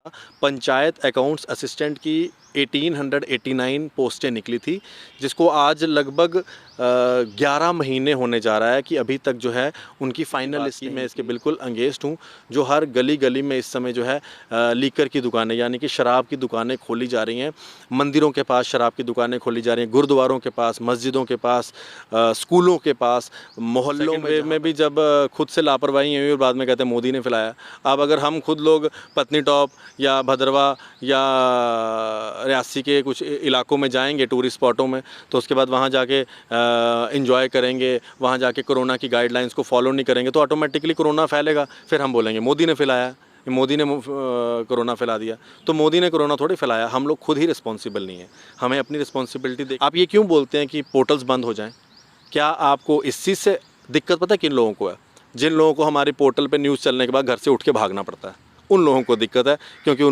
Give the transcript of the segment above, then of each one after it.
Panchayat accounts assistant की 1889 पोस्टें निकली थी, जिसको आज लगभग 11 महीने होने जा रहा है कि अभी तक जो है उनकी फाइनल लिस्ट मैं इसके बिल्कुल अगेंस्ट हूँ। जो हर गली गली में इस समय जो है लीकर की दुकानें यानी कि शराब की दुकानें खोली जा रही हैं, मंदिरों के पास शराब की दुकानें खोली जा रही हैं, गुरुद्वारों के पास, मस्जिदों के पास, स्कूलों के पास, मोहल्लों में भी जब खुद से लापरवाही हुई और बाद में कहते हैं मोदी ने फैलाया। अब अगर हम खुद लोग पत्नी टॉप या भद्रवा या रियासी के कुछ इलाकों में जाएंगे टूरिस्ट स्पॉटों में, तो उसके बाद वहाँ जाके एंजॉय करेंगे, वहाँ जाके कोरोना की गाइडलाइंस को फॉलो नहीं करेंगे तो ऑटोमेटिकली कोरोना फैलेगा। फिर हम बोलेंगे मोदी ने फैलाया, मोदी ने कोरोना फैला दिया। तो मोदी ने कोरोना थोड़ी फैलाया, हम लोग खुद ही रिस्पॉन्सिबल नहीं है। हमें अपनी रिस्पॉन्सिबिलिटी देख। आप ये क्यों बोलते हैं कि पोर्टल्स बंद हो जाएं? क्या आपको इस चीज़ से दिक्कत पता है किन लोगों को है? जिन लोगों को हमारे पोर्टल पे न्यूज़ चलने के बाद घर से उठ के भागना पड़ता है, उन लोगों को दिक्कत है, क्योंकि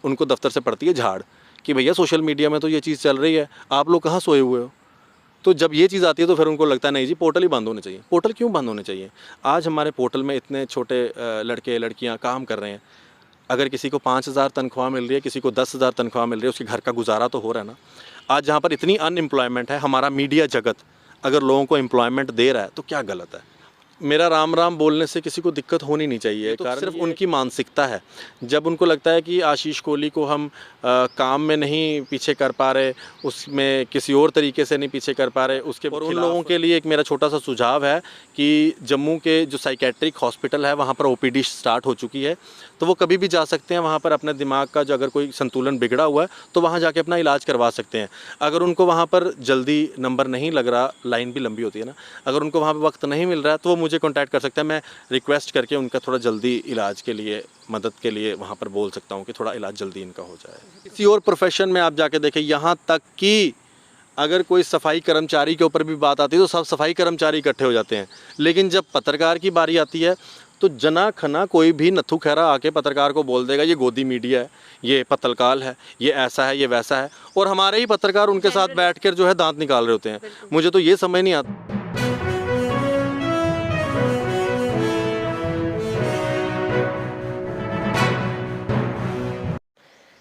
उनको दफ्तर से पड़ती है झाड़ कि भैया सोशल मीडिया में तो ये चीज़ चल रही है, आप लोग कहाँ सोए हुए हो। तो जब ये चीज़ आती है तो फिर उनको लगता है नहीं जी पोर्टल ही बंद होने चाहिए। पोर्टल क्यों बंद होने चाहिए? आज हमारे पोर्टल में इतने छोटे लड़के लड़कियाँ काम कर रहे हैं। अगर किसी को 5,000 तनख्वाह मिल रही है, किसी को 10,000 तनख्वाह मिल रही है, उसके घर का गुजारा तो हो रहा है ना। आज जहाँ पर इतनी अनएम्प्लॉयमेंट है, हमारा मीडिया जगत अगर लोगों को एम्प्लॉयमेंट दे रहा है तो क्या गलत है? मेरा राम राम बोलने से किसी को दिक्कत होनी नहीं चाहिए, तो सिर्फ उनकी मानसिकता है। जब उनको लगता है कि आशीष कोहली को हम काम में नहीं पीछे कर पा रहे, उसमें किसी और तरीके से नहीं पीछे कर पा रहे, उसके और उन लोगों के लिए एक मेरा छोटा सा सुझाव है कि जम्मू के जो साइकेट्रिक हॉस्पिटल है वहाँ पर ओपीडी स्टार्ट हो चुकी है, तो वो कभी भी जा सकते हैं वहाँ पर। अपने दिमाग का जो अगर कोई संतुलन बिगड़ा हुआ है तो वहाँ जाके अपना इलाज करवा सकते हैं। अगर उनको वहाँ पर जल्दी नंबर नहीं लग रहा, लाइन भी लंबी होती है ना, अगर उनको वहाँ पर वक्त नहीं मिल रहा है तो वो मुझे कॉन्टैक्ट कर सकते हैं। मैं रिक्वेस्ट करके उनका थोड़ा जल्दी इलाज के लिए, मदद के लिए वहाँ पर बोल सकता हूँ कि थोड़ा इलाज जल्दी इनका हो जाए। किसी और प्रोफेशन में आप जाके देखें, यहाँ तक कि अगर कोई सफाई कर्मचारी के ऊपर भी बात आती है तो सब सफाई कर्मचारी इकट्ठे हो जाते हैं, लेकिन जब पत्रकार की बारी आती है तो जना खना कोई भी नथु खैरा आके पत्रकार को बोल देगा ये गोदी मीडिया है, ये पत्रकाल है, ये ऐसा है, ये वैसा है, और हमारे ही पत्रकार उनके साथ बैठकर जो है दांत निकाल रहे होते हैं। मुझे तो ये समझ नहीं आता।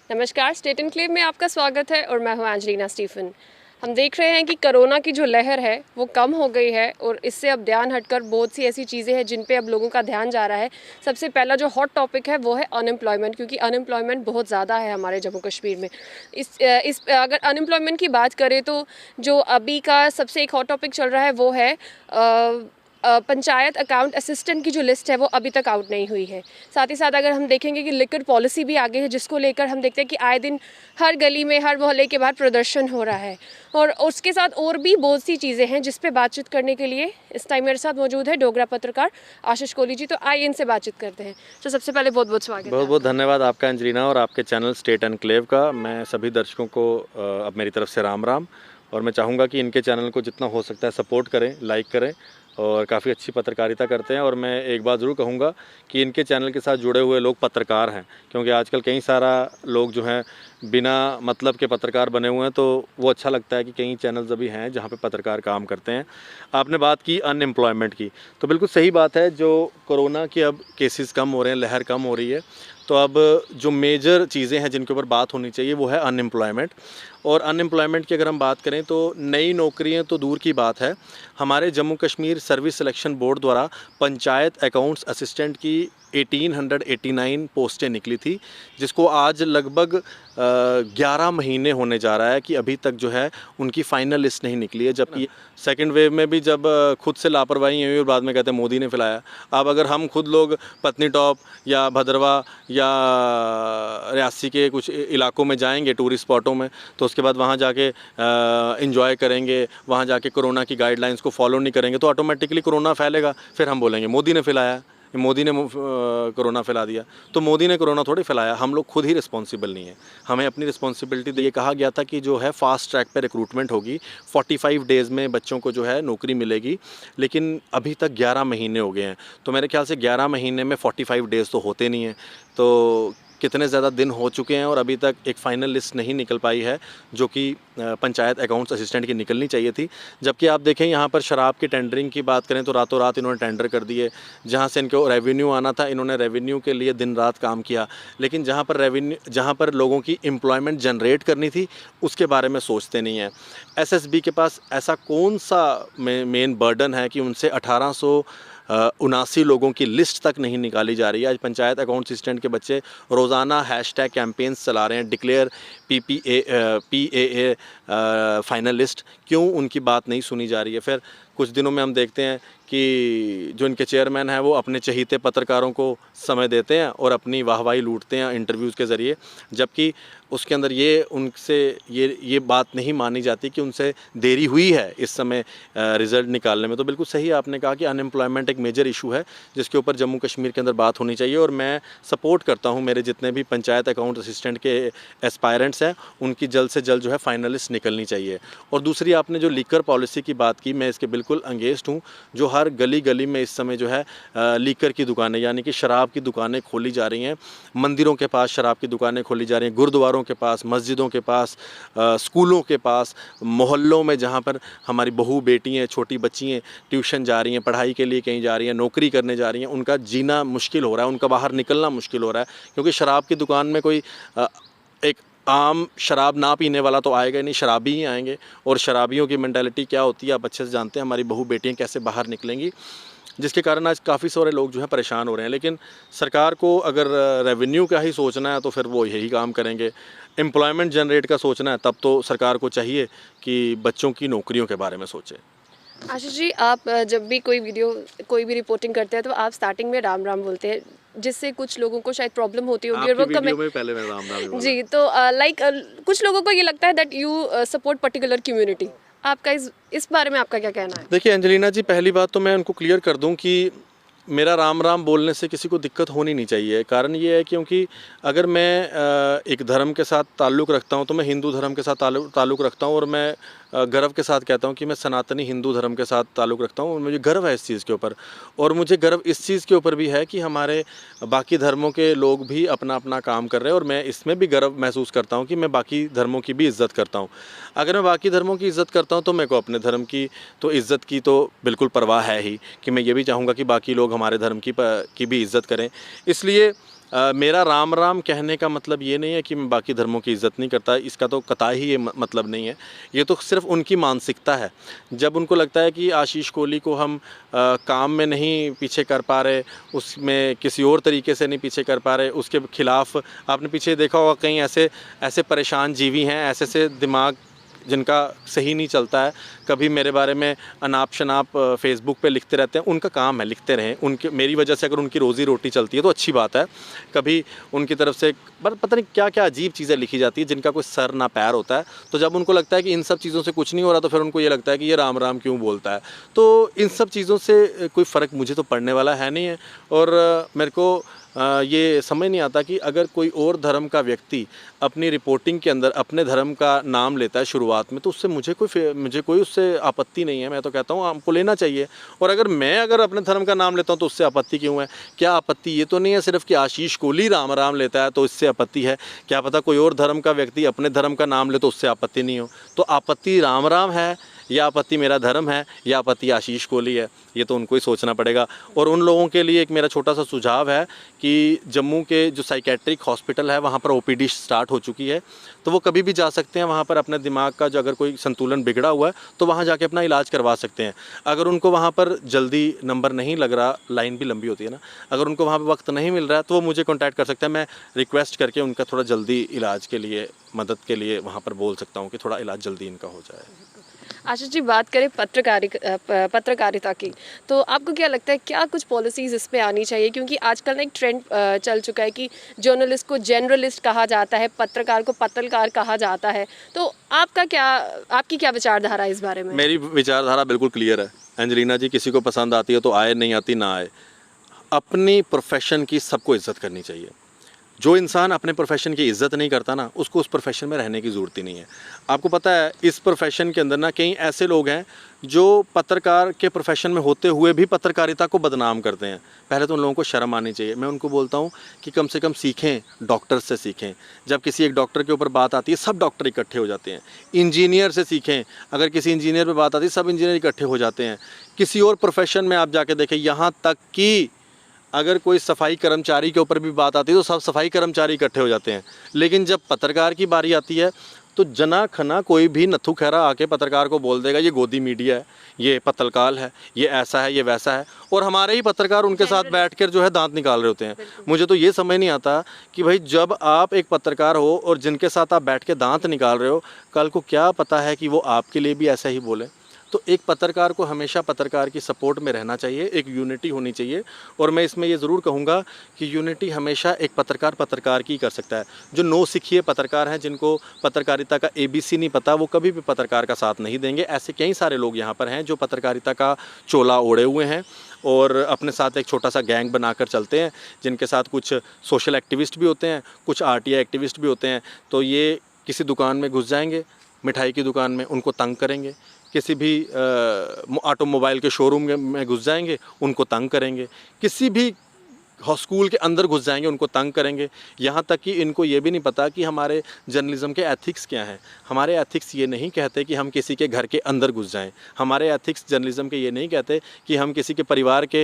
नमस्कार, स्टेट एनक्लेव में आपका स्वागत है और मैं हूं एंजेलिना स्टीफन। हम देख रहे हैं कि कोरोना की जो लहर है वो कम हो गई है और इससे अब ध्यान हटकर बहुत सी ऐसी चीज़ें हैं जिन पे अब लोगों का ध्यान जा रहा है। सबसे पहला जो हॉट टॉपिक है वो है अनएम्प्लॉयमेंट, क्योंकि अनएम्प्लॉयमेंट बहुत ज़्यादा है हमारे जम्मू कश्मीर में। इस अगर अनएम्प्लॉयमेंट की बात करें तो जो अभी का सबसे एक हॉट टॉपिक चल रहा है वो है पंचायत अकाउंट असिस्टेंट की जो लिस्ट है वो अभी तक आउट नहीं हुई है। साथ ही साथ अगर हम देखेंगे कि लिक्विड पॉलिसी भी आगे है, जिसको लेकर हम देखते हैं कि आए दिन हर गली में, हर मोहल्ले के बाहर प्रदर्शन हो रहा है, और उसके साथ और भी बहुत सी चीज़ें हैं जिस पे बातचीत करने के लिए इस टाइम मेरे साथ मौजूद है डोगरा पत्रकार आशीष कोहली जी। तो आइए इनसे बातचीत करते हैं। तो सबसे पहले बहुत बहुत स्वागत है। बहुत बहुत धन्यवाद आपका एंजेलिना और आपके चैनल स्टेट एनक्लेव का। मैं सभी दर्शकों को अब मेरी तरफ से राम राम, और मैं चाहूँगा कि इनके चैनल को जितना हो सकता है सपोर्ट करें, लाइक करें, और काफ़ी अच्छी पत्रकारिता करते हैं। और मैं एक बात ज़रूर कहूँगा कि इनके चैनल के साथ जुड़े हुए लोग पत्रकार हैं, क्योंकि आजकल कई सारा लोग जो हैं बिना मतलब के पत्रकार बने हुए हैं, तो वो अच्छा लगता है कि कई चैनल्स अभी हैं जहाँ पे पत्रकार काम करते हैं। आपने बात की अनएम्प्लॉयमेंट की, तो बिल्कुल सही बात है। जो कोरोना के अब केसेस कम हो रहे हैं, लहर कम हो रही है, तो अब जो मेजर चीज़ें हैं जिनके ऊपर बात होनी चाहिए वो है अनएम्प्लॉयमेंट। और अनएम्प्लॉयमेंट की अगर हम बात करें तो नई नौकरियां तो दूर की बात है, हमारे Jammu Kashmir service selection board द्वारा पंचायत अकाउंट्स असिस्टेंट की 1889 पोस्टें निकली थी, जिसको आज लगभग 11 महीने होने जा रहा है कि अभी तक जो है उनकी फाइनल लिस्ट नहीं निकली है। जबकि सेकेंड वेव में भी जब खुद से लापरवाही हुई और बाद में कहते हैं मोदी ने फैलाया। अब अगर हम खुद लोग पत्नी टॉप या भद्रवा या रियासी के कुछ इलाकों में जाएंगे टूरिस्ट स्पॉटों में, तो उसके बाद वहाँ जाके एंजॉय करेंगे, वहाँ जाके कोरोना की गाइडलाइंस को फॉलो नहीं करेंगे तो ऑटोमेटिकली कोरोना फैलेगा। फिर हम बोलेंगे मोदी ने फैलाया, मोदी ने कोरोना फैला दिया। तो मोदी ने कोरोना थोड़ी फैलाया, हम लोग खुद ही रिस्पॉन्सिबल नहीं है। हमें अपनी रिस्पॉन्सिबिलिटी, ये कहा गया था कि जो है फास्ट ट्रैक पे रिक्रूटमेंट होगी, 45 डेज़ में बच्चों को जो है नौकरी मिलेगी, लेकिन अभी तक 11 महीने हो गए हैं। तो मेरे ख्याल से 11 महीने में 45 डेज़ तो होते नहीं हैं। तो कितने ज़्यादा दिन हो चुके हैं और अभी तक एक फ़ाइनल लिस्ट नहीं निकल पाई है, जो कि पंचायत अकाउंट्स असिस्टेंट की निकलनी चाहिए थी। जबकि आप देखें यहाँ पर शराब की टेंडरिंग की बात करें तो रातों रात इन्होंने टेंडर कर दिए। जहाँ से इनको रेवेन्यू आना था, इन्होंने रेवेन्यू के लिए दिन रात काम किया, लेकिन जहाँ पर लोगों की एम्प्लॉयमेंट जनरेट करनी थी उसके बारे में सोचते नहीं हैं। एसएसबी के पास ऐसा कौन सा मेन बर्डन है कि उनसे 1879 लोगों की लिस्ट तक नहीं निकाली जा रही है। आज पंचायत अकाउंट असिस्टेंट के बच्चे रोज़ाना हैशटैग कैंपेन्स चला रहे हैं, डिक्लेयर PAA फाइनल लिस्ट, क्यों उनकी बात नहीं सुनी जा रही है। फिर कुछ दिनों में हम देखते हैं कि जो इनके चेयरमैन हैं वो अपने चहीते पत्रकारों को समय देते हैं और अपनी वाहवाही लूटते हैं इंटरव्यूज़ के ज़रिए, जबकि उसके अंदर ये बात नहीं मानी जाती कि उनसे देरी हुई है इस समय रिज़ल्ट निकालने में। तो बिल्कुल सही आपने कहा कि अनएम्प्लॉयमेंट एक मेजर इशू है जिसके ऊपर जम्मू कश्मीर के अंदर बात होनी चाहिए, और मैं सपोर्ट करता हूँ मेरे जितने भी पंचायत अकाउंट असिस्टेंट के एस्पायरेंट्स हैं उनकी जल्द से जल्द जो है फाइनलिस्ट निकलनी चाहिए। और दूसरी आपने जो लीकर पॉलिसी की बात की, मैं इसके बिल्कुल अंगेंस्ट हूँ। जो हर गली गली में इस समय जो है लीकर की दुकानें यानी कि शराब की दुकानें खोली जा रही हैं, मंदिरों के पास शराब की दुकानें खोली जा रही हैं, गुरुद्वारों के पास, मस्जिदों के पास, स्कूलों के पास, मोहल्लों में जहाँ पर हमारी बहू बेटियाँ, छोटी बच्चियाँ ट्यूशन जा रही हैं, पढ़ाई के लिए कहीं जा रही हैं, नौकरी करने जा रही हैं, उनका जीना मुश्किल हो रहा है, उनका बाहर निकलना मुश्किल हो रहा है, क्योंकि शराब की दुकान में कोई एक आम शराब ना पीने वाला तो आएगा ही नहीं, शराबी ही आएंगे। और शराबियों की मेंटालिटी क्या होती है आप अच्छे से जानते हैं, हमारी बहू बेटियाँ कैसे बाहर निकलेंगी, जिसके कारण आज काफ़ी सारे लोग जो है परेशान हो रहे हैं। लेकिन सरकार को अगर रेवेन्यू का ही सोचना है तो फिर वो यही काम करेंगे। एम्प्लॉयमेंट जनरेट का सोचना है तब तो सरकार को चाहिए कि बच्चों की नौकरियों के बारे में सोचे। आशीष जी, आप जब भी कोई भी रिपोर्टिंग करते हैं तो आप स्टार्टिंग में राम राम बोलते हैं, जिससे कुछ लोगों को शायद प्रॉब्लम होती होगी और वो वीडियो में पहले मैं राम राम जी, तो कुछ लोगों को ये लगता है that you support particular community. आपका इस बारे में आपका क्या कहना है? देखिए अंजलिना जी, पहली बात तो मैं उनको क्लियर कर दूं कि मेरा राम राम बोलने से किसी को दिक्कत होनी नहीं चाहिए। कारण ये है क्योंकि अगर मैं एक धर्म के साथ ताल्लुक़ रखता हूँ तो मैं हिंदू धर्म के साथ ताल्लुक़ रखता हूँ, और मैं गर्व के साथ कहता हूँ कि मैं सनातनी हिंदू धर्म के साथ ताल्लुक़ रखता हूँ, और मुझे गर्व है इस चीज़ के ऊपर। और मुझे गर्व इस चीज़ के ऊपर भी है कि हमारे बाकी धर्मों के लोग भी अपना अपना काम कर रहे हैं, और मैं इसमें भी गर्व महसूस करता हूँ कि मैं बाकी धर्मों की भी इज़्ज़त करता हूँ। अगर मैं बाकी धर्मों की इज़्ज़त करता हूँ तो मेरे को अपने धर्म की तो इज़्ज़त की तो बिल्कुल परवाह है ही, कि मैं ये भी चाहूँगा कि बाकी लोग हमारे धर्म की भी इज़्ज़त करें। इसलिए मेरा राम राम कहने का मतलब ये नहीं है कि मैं बाकी धर्मों की इज़्ज़त नहीं करता, इसका तो कतई ही ये मतलब नहीं है। ये तो सिर्फ उनकी मानसिकता है। जब उनको लगता है कि आशीष कोहली को हम काम में नहीं पीछे कर पा रहे, उसमें किसी और तरीके से नहीं पीछे कर पा रहे, उसके खिलाफ आपने पीछे देखा होगा कहीं ऐसे परेशान जीवी हैं, ऐसे दिमाग जिनका सही नहीं चलता है, कभी मेरे बारे में अनाप शनाप फेसबुक पे लिखते रहते हैं। उनका काम है, लिखते रहें। उनके मेरी वजह से अगर उनकी रोज़ी रोटी चलती है तो अच्छी बात है। कभी उनकी तरफ से पता नहीं क्या क्या अजीब चीज़ें लिखी जाती है जिनका कोई सर ना पैर होता है। तो जब उनको लगता है कि इन सब चीज़ों से कुछ नहीं हो रहा तो फिर उनको ये लगता है कि ये राम राम क्यों बोलता है। तो इन सब चीज़ों से कोई फ़र्क मुझे तो पड़ने वाला है नहीं है। और मेरे को ये समझ नहीं आता कि अगर कोई और धर्म का व्यक्ति अपनी रिपोर्टिंग के अंदर अपने धर्म का नाम लेता है शुरुआत में, तो उससे मुझे कोई उससे आपत्ति नहीं है। मैं तो कहता हूँ आपको लेना चाहिए। और अगर अपने धर्म का नाम लेता हूँ तो उससे आपत्ति क्यों है? क्या आपत्ति ये तो नहीं है सिर्फ कि आशीष कोहली राम राम लेता है तो इससे आपत्ति है? क्या पता कोई और धर्म का व्यक्ति अपने धर्म का नाम ले तो उससे आपत्ति नहीं हो। तो आपत्ति राम राम है या आपत्ति मेरा धर्म है या आपत्ति आशीष कोहली है, ये तो उनको ही सोचना पड़ेगा। और उन लोगों के लिए एक मेरा छोटा सा सुझाव है कि जम्मू के जो साइकेट्रिक हॉस्पिटल है वहाँ पर OPD स्टार्ट हो चुकी है, तो वो कभी भी जा सकते हैं वहाँ पर। अपने दिमाग का जो अगर कोई संतुलन बिगड़ा हुआ है तो वहाँ जाके अपना इलाज करवा सकते हैं। अगर उनको वहाँ पर जल्दी नंबर नहीं लग रहा, लाइन भी लंबी होती है ना, अगर उनको वहाँ पर वक्त नहीं मिल रहा है तो वो मुझे कॉन्टैक्ट कर सकते हैं। मैं रिक्वेस्ट करके उनका थोड़ा जल्दी इलाज के लिए, मदद के लिए वहाँ पर बोल सकता हूँ कि थोड़ा इलाज जल्दी इनका हो जाए। आशीष जी, बात करें पत्रकारिता की, तो आपको क्या लगता है क्या कुछ पॉलिसीज़ इस पे आनी चाहिए? क्योंकि आजकल ना एक ट्रेंड चल चुका है कि जर्नलिस्ट को जनरलिस्ट कहा जाता है, पत्रकार को पत्रकार कहा जाता है। तो आपकी क्या विचारधारा है इस बारे में? मेरी विचारधारा बिल्कुल क्लियर है एंजेलिना जी, किसी को पसंद आती है तो आए, नहीं आती ना आए। अपनी प्रोफेशन की सबको इज्जत करनी चाहिए। जो इंसान अपने प्रोफेशन की इज़्ज़त नहीं करता ना, उसको उस प्रोफेशन में रहने की ज़रूरत ही नहीं है। आपको पता है इस प्रोफेशन के अंदर ना कई ऐसे लोग हैं जो पत्रकार के प्रोफेशन में होते हुए भी पत्रकारिता को बदनाम करते हैं। पहले तो उन लोगों को शर्म आनी चाहिए। मैं उनको बोलता हूँ कि कम से कम सीखें, डॉक्टर से सीखें। जब किसी एक डॉक्टर के ऊपर बात आती है सब डॉक्टर इकट्ठे हो जाते हैं। इंजीनियर से सीखें, अगर किसी इंजीनियर पे बात आती है सब इंजीनियर इकट्ठे हो जाते हैं। किसी और प्रोफेशन में आप जाके देखें, यहाँ तक कि अगर कोई सफाई कर्मचारी के ऊपर भी बात आती है तो सब सफाई कर्मचारी इकट्ठे हो जाते हैं। लेकिन जब पत्रकार की बारी आती है तो जना खना कोई भी नत्थू खैरा आके पत्रकार को बोल देगा ये गोदी मीडिया है, ये पत्तलकाल है, ये ऐसा है, ये वैसा है, और हमारे ही पत्रकार उनके साथ बैठकर जो है दांत निकाल रहे होते हैं। मुझे तो ये समझ नहीं आता कि भाई जब आप एक पत्रकार हो और जिनके साथ आप बैठ के दांत निकाल रहे हो, कल को क्या पता है कि वो आपके लिए भी ऐसा ही बोले। तो एक पत्रकार को हमेशा पत्रकार की सपोर्ट में रहना चाहिए, एक यूनिटी होनी चाहिए। और मैं इसमें ये ज़रूर कहूँगा कि यूनिटी हमेशा एक पत्रकार की कर सकता है। जो नौसिखिए पत्रकार हैं, जिनको पत्रकारिता का ABC नहीं पता, वो कभी भी पत्रकार का साथ नहीं देंगे। ऐसे कई सारे लोग यहाँ पर हैं जो पत्रकारिता का चोला ओढ़े हुए हैं और अपने साथ एक छोटा सा गैंग बनाकर चलते हैं, जिनके साथ कुछ सोशल एक्टिविस्ट भी होते हैं, कुछ RTI एक्टिविस्ट भी होते हैं। तो ये किसी दुकान में घुस जाएंगे, मिठाई की दुकान में, उनको तंग करेंगे। किसी भी ऑटोमोबाइल के शोरूम में घुस जाएंगे, उनको तंग करेंगे। किसी भी स्कूल के अंदर घुस जाएंगे, उनको तंग करेंगे। यहाँ तक कि इनको ये भी नहीं पता कि हमारे जर्नलिज्म के एथिक्स क्या हैं। हमारे एथिक्स ये नहीं कहते कि हम किसी के घर के अंदर घुस जाएं। हमारे एथिक्स जर्नलिज्म के ये नहीं कहते कि हम किसी के परिवार के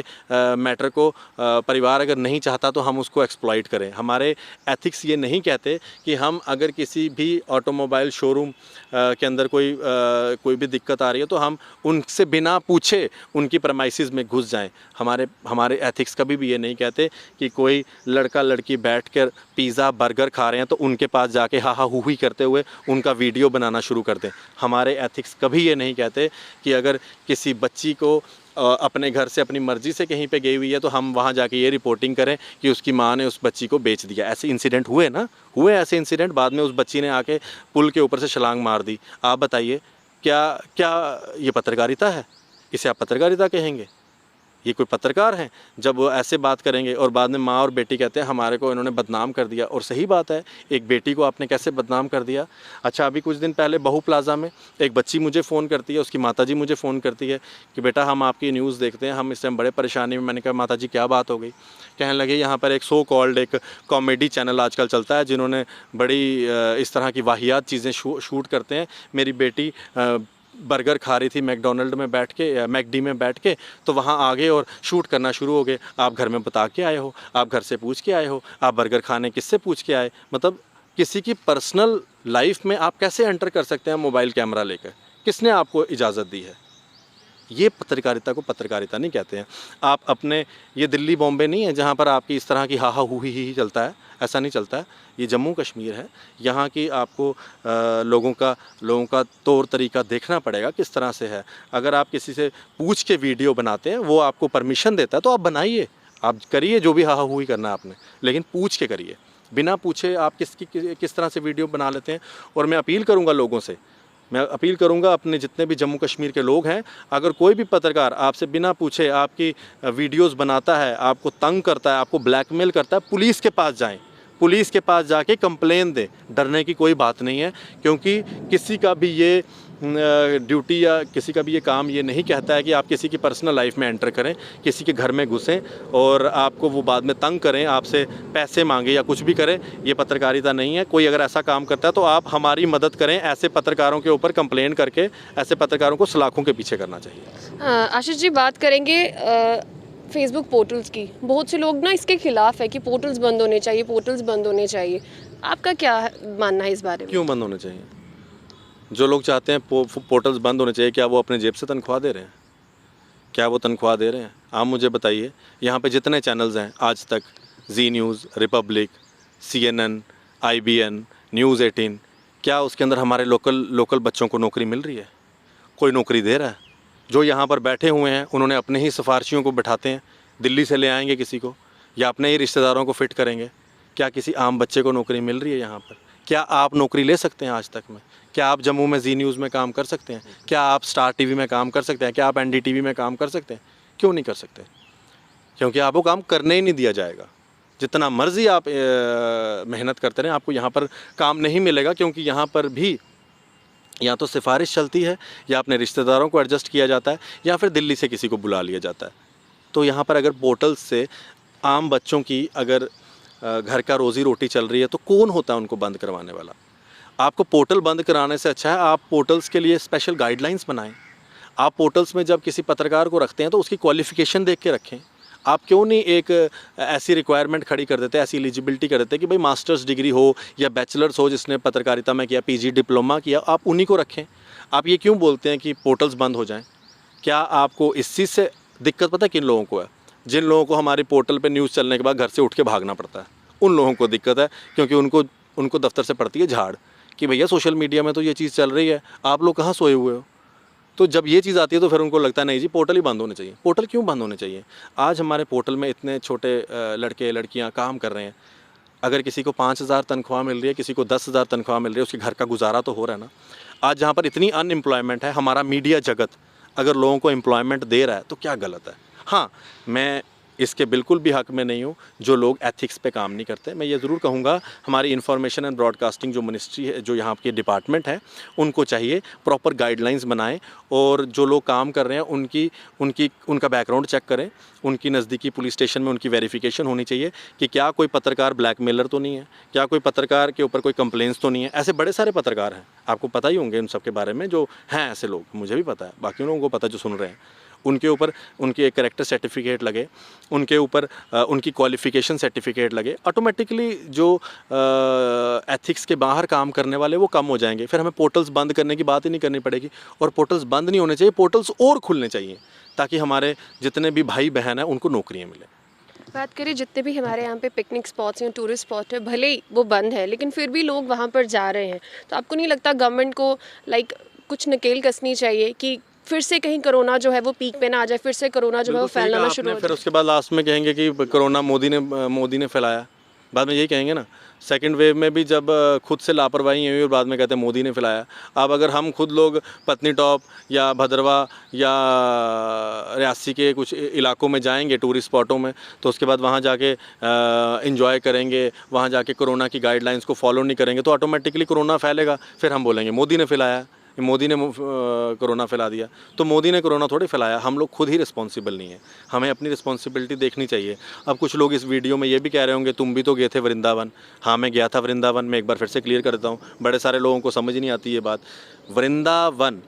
मैटर को, परिवार अगर नहीं चाहता तो हम उसको एक्सप्लॉइट करें। हमारे एथिक्स ये नहीं कहते कि हम अगर किसी भी ऑटोमोबाइल शोरूम के अंदर कोई भी दिक्कत आ रही है तो हम उनसे बिना पूछे उनकी प्रमाइसिस में घुस जाएं। हमारे एथिक्स कभी भी ये नहीं कहते कि कोई लड़का लड़की बैठकर पिज़्ज़ा बर्गर खा रहे हैं तो उनके पास जाके हा हा हू ही करते हुए उनका वीडियो बनाना शुरू कर दें। हमारे एथिक्स कभी ये नहीं कहते कि अगर किसी बच्ची को अपने घर से अपनी मर्ज़ी से कहीं पे गई हुई है तो हम वहाँ जाके ये रिपोर्टिंग करें कि उसकी माँ ने उस बच्ची को बेच दिया। ऐसे इंसिडेंट हुए ऐसे इंसिडेंट। बाद में उस बच्ची ने आके पुल के ऊपर से छलांग मार दी। आप बताइए क्या ये पत्रकारिता है? इसे आप पत्रकारिता कहेंगे? ये कोई पत्रकार हैं जब वो ऐसे बात करेंगे और बाद में माँ और बेटी कहते हैं हमारे को इन्होंने बदनाम कर दिया? और सही बात है, एक बेटी को आपने कैसे बदनाम कर दिया। अच्छा, अभी कुछ दिन पहले बहू प्लाज़ा में एक बच्ची मुझे फ़ोन करती है, उसकी माताजी मुझे फ़ोन करती है कि बेटा हम आपकी न्यूज़ देखते हैं, हम इस टाइम बड़े परेशानी में। मैंने कहा माताजी क्या बात हो गई? कहने लगे यहाँ पर एक सो कॉल्ड एक कॉमेडी चैनल आजकल चलता है जिन्होंने बड़ी इस तरह की वाहियात चीज़ें शूट करते हैं। मेरी बेटी बर्गर खा रही थी मैकडोनल्ड में बैठ के या मैकडी में बैठ के, तो वहाँ आ गए और शूट करना शुरू हो गए। आप घर में बता के आए हो, आप घर से पूछ के आए हो, आप बर्गर खाने किससे पूछ के आए? मतलब किसी की पर्सनल लाइफ में आप कैसे एंटर कर सकते हैं मोबाइल कैमरा लेकर? किसने आपको इजाज़त दी है? ये पत्रकारिता को पत्रकारिता नहीं कहते हैं। आप अपने, ये दिल्ली बॉम्बे नहीं है जहाँ पर आपकी इस तरह की हा हा हू ही चलता है, ऐसा नहीं चलता है। ये जम्मू कश्मीर है, यहाँ की आपको लोगों का तौर तरीका देखना पड़ेगा किस तरह से है। अगर आप किसी से पूछ के वीडियो बनाते हैं, वो आपको परमिशन देता है तो आप बनाइए, आप करिए जो भी हा हा हू ही करना है आपने, लेकिन पूछ के करिए। बिना पूछे आप किस तरह से वीडियो बना लेते हैं। और मैं अपील करूँगा लोगों से, मैं अपील करूंगा अपने जितने भी जम्मू कश्मीर के लोग हैं, अगर कोई भी पत्रकार आपसे बिना पूछे आपकी वीडियोस बनाता है, आपको तंग करता है, आपको ब्लैकमेल करता है, पुलिस के पास जाएं, पुलिस के पास जाके कंप्लेन दें। डरने की कोई बात नहीं है, क्योंकि किसी का भी ये ड्यूटी या किसी का भी ये काम ये नहीं कहता है कि आप किसी की पर्सनल लाइफ में एंटर करें, किसी के घर में घुसें और आपको वो बाद में तंग करें, आपसे पैसे मांगे या कुछ भी करें। ये पत्रकारिता नहीं है। कोई अगर ऐसा काम करता है तो आप हमारी मदद करें। ऐसे पत्रकारों के ऊपर कंप्लेन करके ऐसे पत्रकारों को सलाखों के पीछे करना चाहिए। आशीष जी, बात करेंगे फेसबुक पोर्टल्स की। बहुत से लोग ना इसके खिलाफ है कि पोर्टल्स बंद होने चाहिए, पोर्टल्स बंद होने चाहिए। आपका क्या मानना है इस बारे में? क्यों बंद होने चाहिए? जो लोग चाहते हैं पोर्टल्स बंद होने चाहिए, क्या वो अपने जेब से तनख्वाह दे रहे हैं? क्या वो तनख्वाह दे रहे हैं? आप मुझे बताइए। यहाँ पे जितने चैनल्स हैं, Aaj Tak, Zee news, republic, CNN, IBN, news 18, क्या उसके अंदर हमारे लोकल बच्चों को नौकरी मिल रही है? कोई नौकरी दे रहा है? जो यहाँ पर बैठे हुए हैं उन्होंने अपने ही सिफारशियों को बिठाते हैं, दिल्ली से ले आएंगे किसी को या अपने ही रिश्तेदारों को फिट करेंगे। क्या किसी आम बच्चे को नौकरी मिल रही है यहाँ पर? क्या आप नौकरी ले सकते हैं आज तक में? क्या आप जम्मू में जी न्यूज़ में काम कर सकते हैं? क्या आप स्टार TV में काम कर सकते हैं? क्या आप NDTV में काम कर सकते हैं? क्यों नहीं कर सकते? क्योंकि आपको काम करने ही नहीं दिया जाएगा। जितना मर्जी आप मेहनत करते रहें, आपको यहाँ पर काम नहीं मिलेगा, क्योंकि यहाँ पर भी या तो सिफारिश चलती है, या अपने रिश्तेदारों को एडजस्ट किया जाता है, या फिर दिल्ली से किसी को बुला लिया जाता है। तो यहाँ पर अगर पोर्टल्स से आम बच्चों की अगर घर का रोज़ी रोटी चल रही है, तो कौन होता है उनको बंद करवाने वाला? आपको पोर्टल बंद कराने से अच्छा है आप पोर्टल्स के लिए स्पेशल गाइडलाइंस बनाएं। आप पोर्टल्स में जब किसी पत्रकार को रखते हैं तो उसकी क्वालिफ़िकेशन देख के रखें। आप क्यों नहीं एक ऐसी रिक्वायरमेंट खड़ी कर देते, ऐसी एलिजिबिलिटी कर देते कि भाई मास्टर्स डिग्री हो या बैचलर्स हो, जिसने पत्रकारिता में किया, पीजी डिप्लोमा किया, आप उन्हीं को रखें। आप ये क्यों बोलते हैं कि पोर्टल्स बंद हो जाएं? क्या आपको इस चीज़ से दिक्कत पता है किन लोगों को है? जिन लोगों को हमारी पोर्टल पे न्यूज़ चलने के बाद घर से उठ के भागना पड़ता है, उन लोगों को दिक्कत है, क्योंकि उनको दफ्तर से पड़ती है झाड़ कि भैया सोशल मीडिया में तो ये चीज़ चल रही है, आप लोग कहाँ सोए हुए हो। तो जब ये चीज़ आती है तो फिर उनको लगता है नहीं जी पोर्टल ही बंद होने चाहिए। पोर्टल क्यों बंद होने चाहिए? आज हमारे पोर्टल में इतने छोटे लड़के लड़कियां काम कर रहे हैं। अगर किसी को 5,000 तनख्वाह मिल रही है, किसी को 10,000 तनख्वाह मिल रही है, उसके घर का गुजारा तो हो रहा है ना। आज जहाँ पर इतनी अनएम्प्लॉयमेंट है, हमारा मीडिया जगत अगर लोगों को एम्प्लॉयमेंट दे रहा है तो क्या गलत है? हाँ, मैं इसके बिल्कुल भी हक में नहीं हूँ जो लोग एथिक्स पे काम नहीं करते। मैं ये ज़रूर कहूँगा हमारी इन्फॉर्मेशन एंड ब्रॉडकास्टिंग जो मिनिस्ट्री है, जो यहाँ की डिपार्टमेंट है, उनको चाहिए प्रॉपर गाइडलाइंस बनाएं, और जो लोग काम कर रहे हैं उनका बैकग्राउंड चेक करें। उनकी नज़दीकी पुलिस स्टेशन में उनकी वेरिफिकेशन होनी चाहिए कि क्या कोई पत्रकार ब्लैकमेलर तो नहीं है, क्या कोई पत्रकार के ऊपर कोई कंप्लेंट्स तो नहीं है। ऐसे बड़े सारे पत्रकार हैं, आपको पता ही होंगे उन सब के बारे में, जो हैं ऐसे लोग, मुझे भी पता है, बाकी लोगों को पता जो सुन रहे हैं। उनके ऊपर उनके कैरेक्टर सर्टिफिकेट लगे, उनके ऊपर उनकी क्वालिफ़िकेशन सर्टिफिकेट लगे, ऑटोमेटिकली जो एथिक्स के बाहर काम करने वाले वो कम हो जाएंगे। फिर हमें पोर्टल्स बंद करने की बात ही नहीं करनी पड़ेगी, और पोर्टल्स बंद नहीं होने चाहिए, पोर्टल्स और खुलने चाहिए ताकि हमारे जितने भी भाई बहन हैं उनको नौकरियाँ मिलें। बात करें जितने भी हमारे यहाँ पे पिकनिक स्पॉट्स या टूरिस्ट स्पॉट है, भले ही वो बंद है लेकिन फिर भी लोग वहाँ पर जा रहे हैं, तो आपको नहीं लगता गवर्नमेंट को कुछ नकेल कसनी चाहिए कि फिर से कहीं कोरोना जो है वो पीक पे ना आ जाए, फिर से कोरोना जो है वो फैलना ना शुरू हो फिर जाए? उसके बाद लास्ट में कहेंगे कि कोरोना मोदी ने फैलाया, बाद में यही कहेंगे ना। सेकंड वेव में भी जब खुद से लापरवाही हुई और बाद में कहते हैं मोदी ने फैलाया। अब अगर हम खुद लोग पत्नी टॉप या भद्रवा या रियासी के कुछ इलाकों में जाएंगे टूरिस्ट स्पॉटों में, तो उसके बाद वहाँ जाके एंजॉय करेंगे, वहाँ जाके कोरोना की गाइडलाइंस को फॉलो नहीं करेंगे, तो ऑटोमेटिकली कोरोना फैलेगा। फिर हम बोलेंगे मोदी ने फैलाया, मोदी ने कोरोना फैला दिया। तो मोदी ने कोरोना थोड़ी फैलाया, हम लोग खुद ही रिस्पॉन्सिबल नहीं है, हमें अपनी रिस्पॉन्सिबिलिटी देखनी चाहिए। अब कुछ लोग इस वीडियो में ये भी कह रहे होंगे तुम भी तो गए थे वृंदावन। हाँ, मैं गया था वृंदावन। मैं एक बार फिर से क्लियर कर देता हूँ, बड़े सारे लोगों को समझ नहीं आती ये बात। वृंदावन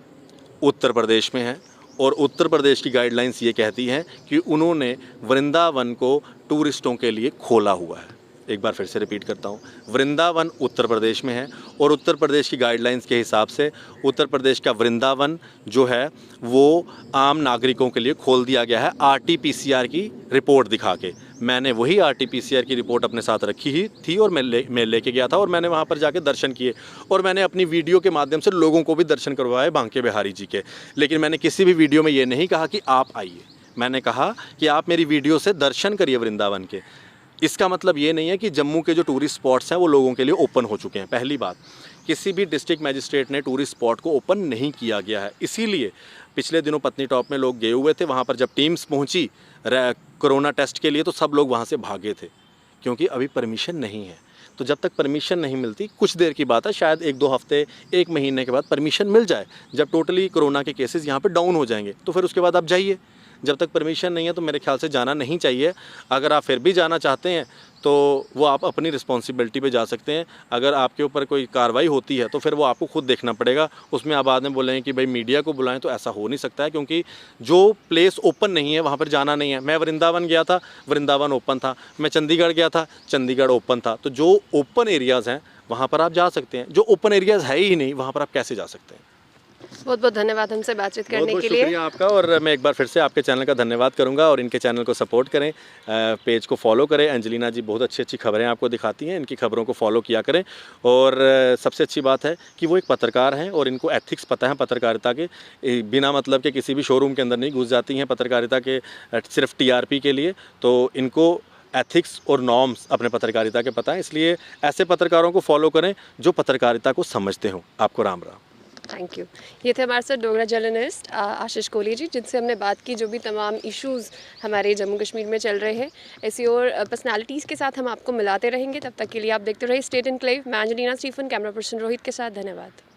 उत्तर प्रदेश में है, और उत्तर प्रदेश की गाइडलाइंस ये कहती हैं कि उन्होंने वृंदावन को टूरिस्टों के लिए खोला हुआ है। एक बार फिर से रिपीट करता हूँ, वृंदावन उत्तर प्रदेश में है, और उत्तर प्रदेश की गाइडलाइंस के हिसाब से उत्तर प्रदेश का वृंदावन जो है वो आम नागरिकों के लिए खोल दिया गया है RT-PCR की रिपोर्ट दिखा के। मैंने वही RT-PCR की रिपोर्ट अपने साथ रखी ही थी, और मैं लेके गया था, और मैंने वहाँ पर जाके दर्शन किए, और मैंने अपनी वीडियो के माध्यम से लोगों को भी दर्शन करवाए बांके बिहारी जी के। लेकिन मैंने किसी भी वीडियो में ये नहीं कहा कि आप आइए, मैंने कहा कि आप मेरी वीडियो से दर्शन करिए वृंदावन के। इसका मतलब ये नहीं है कि जम्मू के जो टूरिस्ट स्पॉट्स हैं वो लोगों के लिए ओपन हो चुके हैं। पहली बात, किसी भी डिस्ट्रिक्ट मैजिस्ट्रेट ने टूरिस्ट स्पॉट को ओपन नहीं किया गया है। इसीलिए पिछले दिनों पत्नी टॉप में लोग गए हुए थे, वहाँ पर जब टीम्स पहुँची कोरोना टेस्ट के लिए तो सब लोग वहाँ से भागे थे, क्योंकि अभी परमिशन नहीं है। तो जब तक परमिशन नहीं मिलती, कुछ देर की बात है, शायद 1-2 हफ्ते 1 महीने के बाद परमिशन मिल जाए, जब टोटली कोरोना के केसेस यहाँ पर डाउन हो जाएंगे, तो फिर उसके बाद आप जाइए। जब तक परमिशन नहीं है तो मेरे ख्याल से जाना नहीं चाहिए। अगर आप फिर भी जाना चाहते हैं तो वो आप अपनी रिस्पॉन्सिबिलिटी पे जा सकते हैं। अगर आपके ऊपर कोई कार्रवाई होती है तो फिर वो आपको खुद देखना पड़ेगा। उसमें आप बाद में बोलेंगे कि भाई मीडिया को बुलाएं, तो ऐसा हो नहीं सकता है, क्योंकि जो प्लेस ओपन नहीं है वहाँ पर जाना नहीं है। मैं वृंदावन गया था, वृंदावन ओपन था। मैं चंडीगढ़ गया था, चंडीगढ़ ओपन था। तो जो ओपन एरियाज़ हैं वहाँ पर आप जा सकते हैं, जो ओपन एरियाज़ है ही नहीं वहाँ पर आप कैसे जा सकते हैं। बहुत बहुत धन्यवाद हमसे बातचीत करने बहुत के लिए। शुक्रिया आपका, और मैं एक बार फिर से आपके चैनल का धन्यवाद करूंगा, और इनके चैनल को सपोर्ट करें, पेज को फॉलो करें। एंजेलिना जी बहुत अच्छी अच्छी खबरें आपको दिखाती हैं, इनकी खबरों को फॉलो किया करें। और सबसे अच्छी बात है कि वो एक पत्रकार हैं और इनको एथिक्स पता है पत्रकारिता के। बिना मतलब के किसी भी शोरूम के अंदर नहीं घुस जाती हैं पत्रकारिता के सिर्फ TRP के लिए। तो इनको एथिक्स और नॉर्म्स अपने पत्रकारिता के पता है, इसलिए ऐसे पत्रकारों को फॉलो करें जो पत्रकारिता को समझते हों। आपको राम राम। Thank you. ये थे हमारे साथ डोगरा जर्नलिस्ट आशीष कोहली जी, जिनसे हमने बात की जो भी तमाम इश्यूज़ हमारे जम्मू कश्मीर में चल रहे हैं। ऐसी और पर्सनालिटीज़ के साथ हम आपको मिलाते रहेंगे। तब तक के लिए आप देखते रहिए स्टेट एनक्लेव। मैं Angelina Stephen, camera person Rohit के साथ। धन्यवाद।